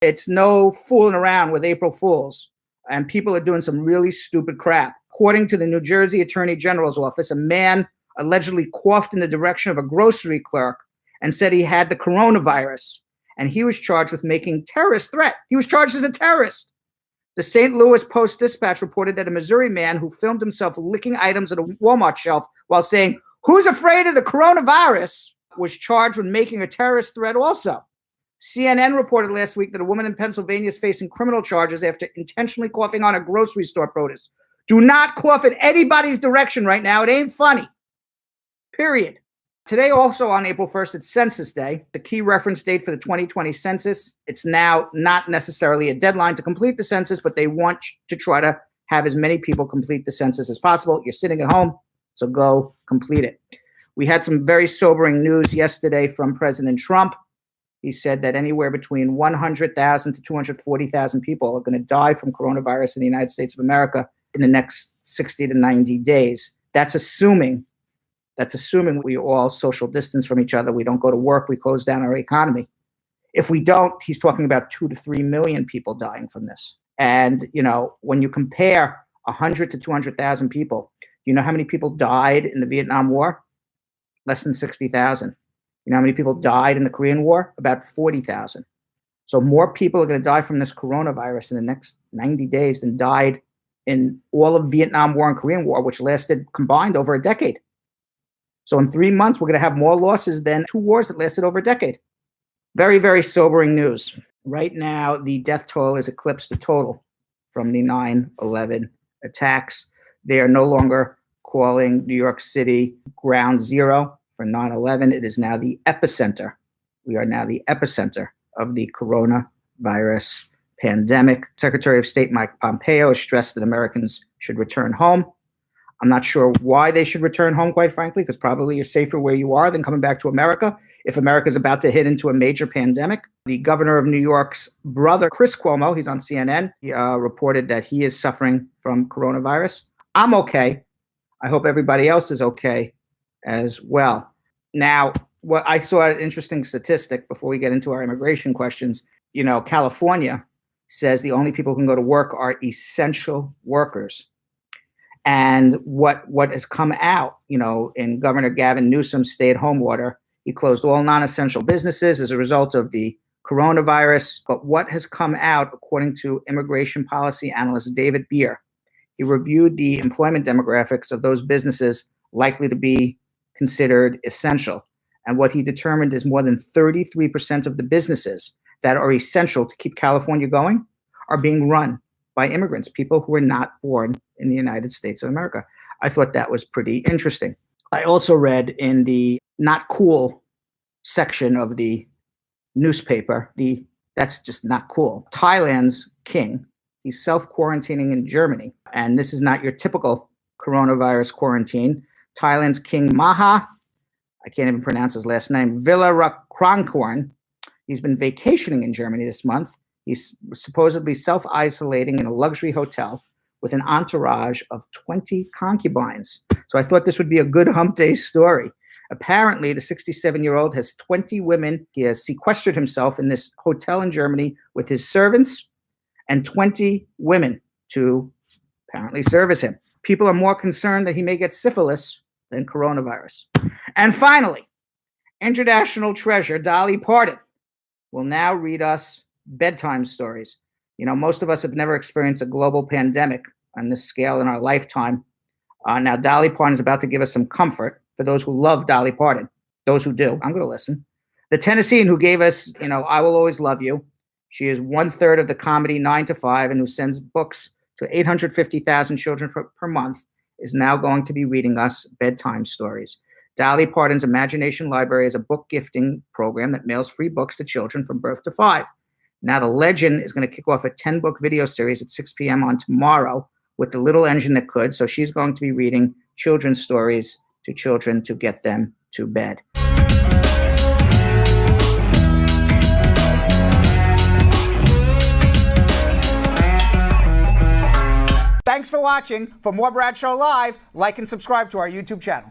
It's no fooling around with April Fools. And people are doing some really stupid crap. According to the New Jersey Attorney General's office, a man allegedly coughed in the direction of a grocery clerk and said he had the coronavirus. And he was charged with making terrorist threat. He was charged as a terrorist. The St. Louis Post-Dispatch reported that a Missouri man who filmed himself licking items at a Walmart shelf while saying, "Who's afraid of the coronavirus?" was charged with making a terrorist threat also. CNN reported last week that a woman in Pennsylvania is facing criminal charges after intentionally coughing on a grocery store produce. Do not cough in anybody's direction right now. It ain't funny. Period. Today, also on April 1st, it's Census Day, the key reference date for the 2020 census. It's now not necessarily a deadline to complete the census, but they want to try to have as many people complete the census as possible. You're sitting at home, so go complete it. We had some very sobering news yesterday from President Trump. He said that anywhere between 100,000 to 240,000 people are going to die from coronavirus in the United States of America in the next 60 to 90 days. That's assuming we all social distance from each other. We don't go to work. We close down our economy. If we don't, he's talking about 2 to 3 million people dying from this. And, when you compare 100 to 200,000 people, you know how many people died in the Vietnam War? Less than 60,000. You know how many people died in the Korean War? About 40,000. So more people are going to die from this coronavirus in the next 90 days than died in all of Vietnam War and Korean War, which lasted combined over a decade. So in 3 months, we're going to have more losses than 2 wars that lasted over a decade. Very, very sobering news. Right now, the death toll has eclipsed the total from the 9/11 attacks. They are no longer calling New York City ground zero for 9/11. It is now the epicenter. We are now the epicenter of the coronavirus pandemic. Secretary of State Mike Pompeo has stressed that Americans should return home. I'm not sure why they should return home, quite frankly, because probably you're safer where you are than coming back to America if America's about to hit into a major pandemic. The governor of New York's brother, Chris Cuomo, he's on CNN, he reported that he is suffering from coronavirus. I'm okay. I hope everybody else is okay as well. Now, what I saw an interesting statistic before we get into our immigration questions. California says the only people who can go to work are essential workers. And what has come out, in Governor Gavin Newsom's stay-at-home order, he closed all non-essential businesses as a result of the coronavirus. But what has come out, according to immigration policy analyst David Beer, he reviewed the employment demographics of those businesses likely to be considered essential. And what he determined is more than 33% of the businesses that are essential to keep California going are being run by immigrants, people who were not born in the United States of America. I thought that was pretty interesting. I also read in the not cool section of the newspaper, that's just not cool. Thailand's king, he's self-quarantining in Germany. And this is not your typical coronavirus quarantine. Thailand's King Maha, I can't even pronounce his last name, Vajiralongkorn, he's been vacationing in Germany this month. He's supposedly self-isolating in a luxury hotel with an entourage of 20 concubines. So I thought this would be a good hump day story. Apparently, the 67-year-old has 20 women. He has sequestered himself in this hotel in Germany with his servants and 20 women to apparently service him. People are more concerned that he may get syphilis than coronavirus. And finally, international treasure Dolly Parton will now read us bedtime stories. Most of us have never experienced a global pandemic on this scale in our lifetime. Now, Dolly Parton is about to give us some comfort for those who love Dolly Parton. Those who do, I'm going to listen. The Tennessean who gave us, I Will Always Love You. She is 1/3 of the comedy 9 to 5 and who sends books to 850,000 children per month is now going to be reading us bedtime stories. Dolly Parton's Imagination Library is a book gifting program that mails free books to children from birth to 5. Now, the legend is going to kick off a 10-book video series at 6 p.m. on tomorrow with The Little Engine That Could. So she's going to be reading children's stories to children to get them to bed. Thanks for watching. For more Brad Show Live, like and subscribe to our YouTube channel.